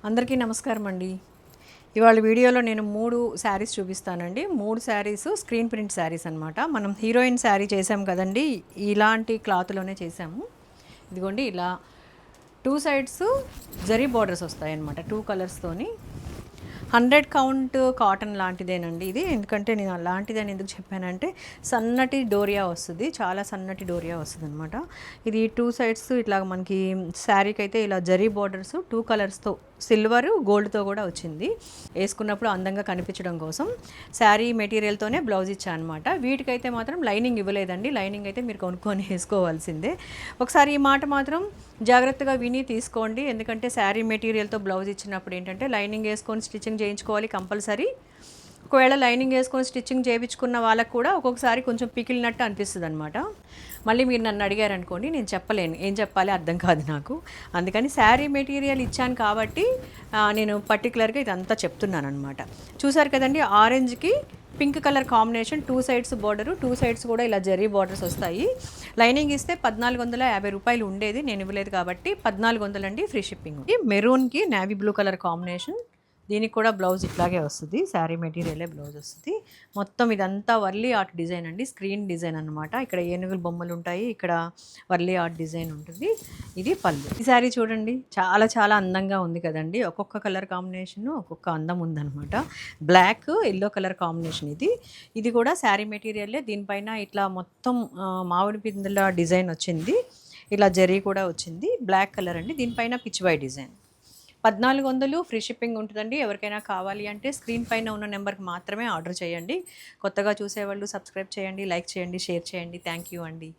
అందరికీ నమస్కారం అండి. ఇవాళ వీడియోలో నేను 3 శారీస్ చూపిస్తానండి. 3 శారీస్ స్క్రీన్ ప్రింట్ శారీస్ అనమాట. మనం హీరోయిన్ శారీ చేసాం కదండి, ఇలాంటి క్లాత్లోనే చేసాము. ఇదిగోండి ఇలా 2 సైడ్స్ జరీ బార్డర్స్ వస్తాయన్నమాట, 2 కలర్స్తోని. 100 కౌంట్ కాటన్ లాంటిదేనండి ఇది. ఎందుకంటే నేను అలాంటిదని ఎందుకు చెప్పానంటే సన్నటి డోరియా వస్తుంది, చాలా సన్నటి డోరియా వస్తుంది అనమాట. ఇది 2 సైడ్స్ ఇట్లా మనకి శారీకి అయితే ఇలా జరీ బార్డర్స్ 2 కలర్స్తో, సిల్వర్ గోల్డ్తో కూడా వచ్చింది. వేసుకున్నప్పుడు అందంగా కనిపించడం కోసం శారీ మెటీరియల్తోనే బ్లౌజ్ ఇచ్చా అనమాట. వీటికైతే మాత్రం లైనింగ్ ఇవ్వలేదండి. లైనింగ్ అయితే మీరు కొనుక్కొని వేసుకోవాల్సిందే. ఒకసారి ఈ మాట మాత్రం జాగ్రత్తగా విని తీసుకోండి. ఎందుకంటే శారీ మెటీరియల్తో బ్లౌజ్ ఇచ్చినప్పుడు ఏంటంటే లైనింగ్ వేసుకొని స్టిచ్చింగ్ చేయించుకోవాలి కంపల్సరీ. ఒకవేళ లైనింగ్ వేసుకొని స్టిచ్చింగ్ చేయించుకున్న వాళ్ళకు కూడా ఒక్కొక్కసారి కొంచెం పికిలినట్టు అనిపిస్తుంది అనమాట. మళ్ళీ మీరు నన్ను అడిగారనుకోండి, నేను చెప్పలేను, ఏం చెప్పాలి అర్థం కాదు నాకు. అందుకని శారీ మెటీరియల్ ఇచ్చాను కాబట్టి నేను పర్టికులర్గా ఇదంతా చెప్తున్నాను అనమాట. చూసారు కదండి, ఆరెంజ్కి pink colour combination, 2 sides border, 2 sides కూడా ఇలా జరీ బార్డర్స్ వస్తాయి. లైనింగ్ ఇస్తే 1450 రూపాయలు ఉండేది, నేను ఇవ్వలేదు కాబట్టి 1400 అండి, ఫ్రీ షిప్పింగ్. మెరూన్కి నేవీ బ్లూ కలర్ కాంబినేషన్, దీనికి కూడా బ్లౌజ్ ఇట్లాగే వస్తుంది, శారీ మెటీరియలే బ్లౌజ్ వస్తుంది. మొత్తం ఇదంతా వర్లీ ఆర్ట్ డిజైన్ అండి, స్క్రీన్ డిజైన్ అనమాట. ఇక్కడ ఏనుగుల బొమ్మలు ఉంటాయి, ఇక్కడ వర్లీ ఆర్ట్ డిజైన్ ఉంటుంది. ఇది పళ్ళు. ఈ శారీ చూడండి, చాలా చాలా అందంగా ఉంది కదండి. ఒక్కొక్క కలర్ కాంబినేషన్ ఒక్కొక్క అందం ఉందన్నమాట. బ్లాక్ ఎల్లో కలర్ కాంబినేషన్ ఇది. ఇది కూడా శారీ మెటీరియలే. దీనిపైన ఇట్లా మొత్తం మామిడి పిందెల డిజైన్ వచ్చింది, ఇలా జరీ కూడా వచ్చింది. బ్లాక్ కలర్ అండి, దీనిపైన పిచ్వై డిజైన్. 1400 ఫ్రీ షిప్పింగ్ ఉంటుందండి. ఎవరికైనా కావాలి అంటే స్క్రీన్ పైన ఉన్న నెంబర్కి మాత్రమే ఆర్డర్ చేయండి. కొత్తగా చూసేవాళ్ళు సబ్స్క్రైబ్ చేయండి, లైక్ చేయండి, షేర్ చేయండి. థ్యాంక్ యూ అండి.